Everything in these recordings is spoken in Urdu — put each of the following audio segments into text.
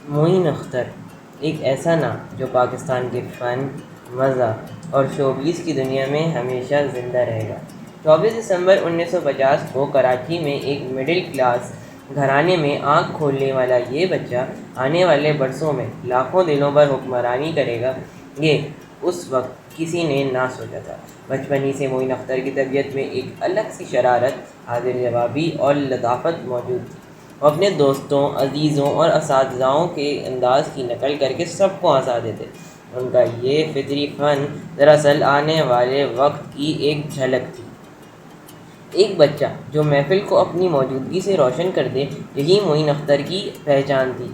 معین اختر ایک ایسا نام جو پاکستان کے فن، مزہ اور شوبیز کی دنیا میں ہمیشہ زندہ رہے گا۔ 24 دسمبر 1950 کو کراچی میں ایک مڈل کلاس گھرانے میں آنکھ کھولنے والا یہ بچہ آنے والے برسوں میں لاکھوں دلوں پر حکمرانی کرے گا، یہ اس وقت کسی نے نہ سوچا تھا۔ بچپن ہی سے معین اختر کی طبیعت میں ایک الگ سی شرارت، حاضر جوابی اور لطافت موجود تھی۔ وہ اپنے دوستوں، عزیزوں اور اساتذاؤں کے انداز کی نقل کر کے سب کو ہنسا دیتے۔ ان کا یہ فطری فن دراصل آنے والے وقت کی ایک جھلک تھی۔ ایک بچہ جو محفل کو اپنی موجودگی سے روشن کر دے، یہی معین اختر کی پہچان تھی۔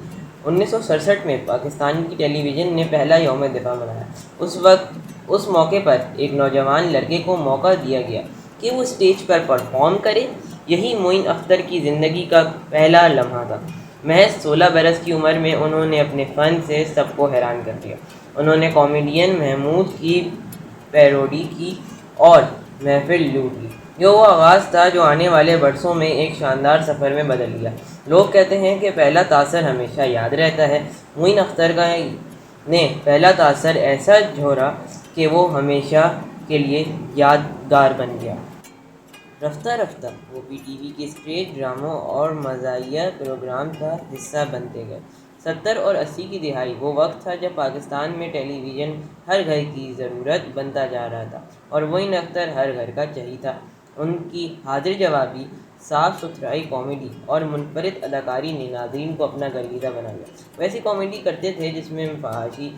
1967 میں پاکستان کی ٹیلی ویژن نے پہلا یوم دفاع منایا۔ اس موقع پر ایک نوجوان لڑکے کو موقع دیا گیا کہ وہ اسٹیج پر پرفارم کرے۔ یہی معین اختر کی زندگی کا پہلا لمحہ تھا۔ محض 16 برس کی عمر میں انہوں نے اپنے فن سے سب کو حیران کر دیا۔ انہوں نے کامیڈین محمود کی پیروڈی کی اور محفل لوٹ لی۔ یہ وہ آغاز تھا جو آنے والے برسوں میں ایک شاندار سفر میں بدل گیا۔ لوگ کہتے ہیں کہ پہلا تاثر ہمیشہ یاد رہتا ہے۔ معین اختر نے پہلا تاثر ایسا جھوڑا کہ وہ ہمیشہ کے لیے یادگار بن گیا۔ رفتہ رفتہ وہ پی ٹی وی کے اسٹیج ڈراموں اور مزاحیہ پروگرام کا حصہ بنتے گئے۔ 70 اور 80 کی دہائی وہ وقت تھا جب پاکستان میں ٹیلی ویژن ہر گھر کی ضرورت بنتا جا رہا تھا اور معین اختر ہر گھر کا چہی تھا۔ ان کی حاضر جوابی، صاف ستھرائی کامیڈی اور منفرد اداکاری نے ناظرین کو اپنا گرویدہ بنا لیا۔ وہ ایسی کامیڈی کرتے تھے جس میں فحاشی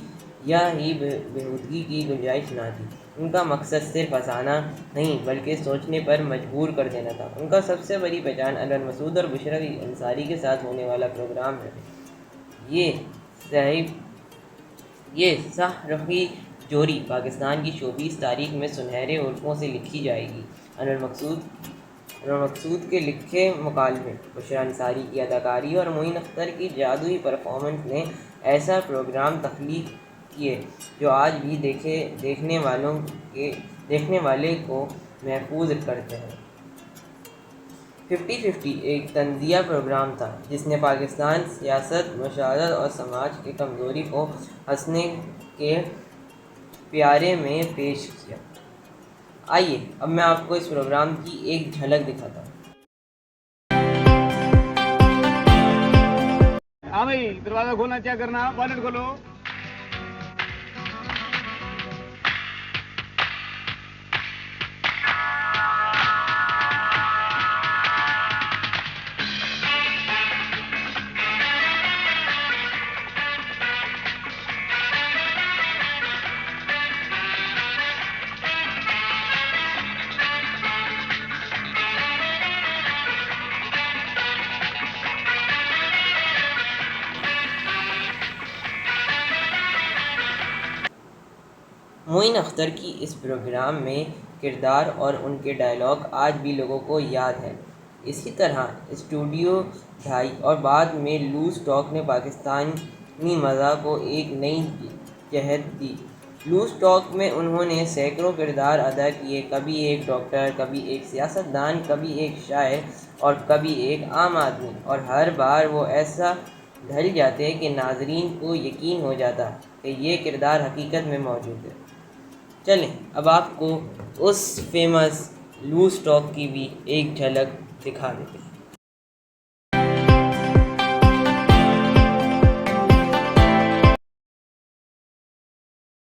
یا ہی بےہودگی کی گنجائش نہ تھی۔ ان کا مقصد صرف ہنسانا نہیں بلکہ سوچنے پر مجبور کر دینا تھا۔ ان کا سب سے بڑی پہچان انور مسعود اور بشریٰ انصاری کے ساتھ ہونے والا پروگرام ہے۔ یہ سہ رخی جوڑی پاکستان کی شوبیز تاریخ میں سنہرے حروفوں سے لکھی جائے گی۔ انور مقصود کے لکھے مکالمے، بشریٰ انصاری کی اداکاری اور معین اختر کی جادوئی پرفارمنس نے ایسا پروگرام تخلیق کیے جو آج بھی دیکھنے والے کو محظوظ کرتے ہیں۔ 50-50 ایک طنزیہ پروگرام تھا جس نے پاکستان، سیاست، معاشرت اور سماج کی کمزوری کو ہنسنے کے پیارے میں پیش کیا۔ آئیے اب میں آپ کو اس پروگرام کی ایک جھلک دکھاتا ہوں۔ ہاں بھائی، دروازہ کھولنا، کیا کرنا، وانٹ کھولو۔ معین اختر کی اس پروگرام میں کردار اور ان کے ڈائیلاگ آج بھی لوگوں کو یاد ہیں۔ اسی طرح اسٹوڈیو ڈھائی اور بعد میں لوز ٹاک نے پاکستانی مزاح کو ایک نئی جہت دی۔ لوز ٹاک میں انہوں نے سینکڑوں کردار ادا کیے، کبھی ایک ڈاکٹر، کبھی ایک سیاست دان، کبھی ایک شاعر اور کبھی ایک عام آدمی، اور ہر بار وہ ایسا ڈھل جاتے کہ ناظرین کو یقین ہو جاتا کہ یہ کردار حقیقت میں موجود ہے۔ چلیں اب آپ کو اس فیمس لوز ٹاک کی بھی ایک جھلک دکھا دیتے ہیں۔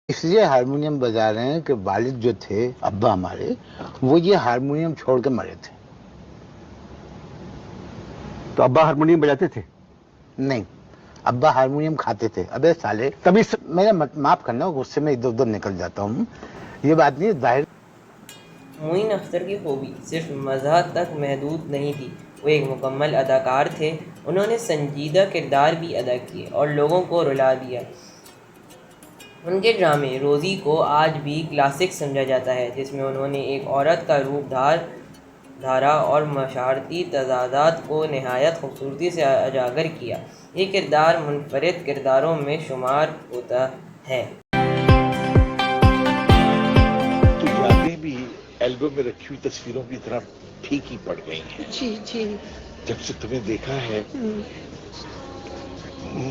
اس لیے ہارمونیم بجا رہے ہیں کہ والد جو تھے، ابا ہمارے، وہ یہ ہارمونیم چھوڑ کے مرے تھے۔ تو ابا ہارمونیم بجاتے تھے؟ نہیں، ابا ہارمونیم کھاتے تھے۔ ابے سالے، تبھی میرا معاف کرنا، غصے میں ادھر ادھر نکل جاتا ہوں، یہ بات نہیں ظاہر۔ معین اختر کی خوبی صرف مزاح تک محدود نہیں تھی، وہ ایک مکمل اداکار تھے۔ انہوں نے سنجیدہ کردار بھی ادا کیے اور لوگوں کو رلا دیا۔ ان کے ڈرامے روزی کو آج بھی کلاسک سمجھا جاتا ہے، جس میں انہوں نے ایک عورت کا روپ دھارا اور معاشرتی تضادات کو نہایت خوبصورتی سے اجاگر کیا۔ یہ کردار منفرد کرداروں میں شمار ہوتا ہے۔ تو یادیں بھی البم میں رکھی ہوئی تصویروں کی طرح پھیکی پڑ گئی ہیں۔ جی جی، جب سے تمہیں دیکھا ہے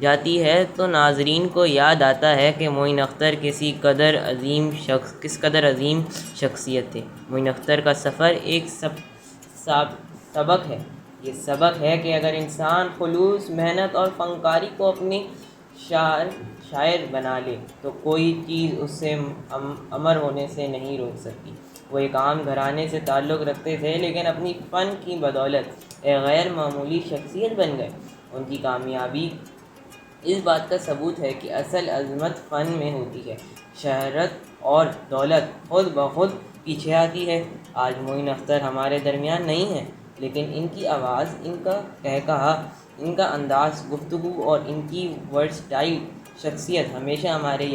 جاتی ہے تو ناظرین کو یاد آتا ہے کہ معین اختر کس قدر عظیم شخصیت تھے۔ معین اختر کا سفر ایک سبق ہے۔ یہ سبق ہے کہ اگر انسان خلوص، محنت اور فنکاری کو اپنی شاعر بنا لے تو کوئی چیز اس سے امر ہونے سے نہیں روک سکتی۔ وہ ایک عام گھرانے سے تعلق رکھتے تھے لیکن اپنی فن کی بدولت ایک غیر معمولی شخصیت بن گئے۔ ان کی کامیابی اس بات کا ثبوت ہے کہ اصل عظمت فن میں ہوتی ہے۔ شہرت اور دولت خود بخود پیچھے آتی ہے۔ آج معین اختر ہمارے درمیان نہیں ہیں، لیکن ان کی آواز، ان کا کہکہا، ان کا انداز گفتگو اور ان کی ورسٹائل شخصیت ہمیشہ ہمارے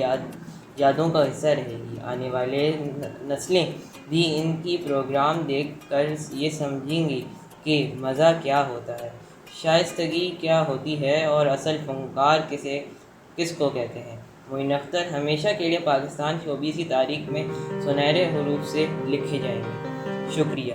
یادوں کا حصہ رہے گی۔ آنے والے نسلیں بھی ان کی پروگرام دیکھ کر یہ سمجھیں گی کہ مزہ کیا ہوتا ہے، شائستگی کیا ہوتی ہے اور اصل فنکار کس کو کہتے ہیں۔ معین اختر ہمیشہ کے لیے پاکستان شوبز کی تاریخ میں سنہرے حروف سے لکھے جائیں گے۔ شکریہ۔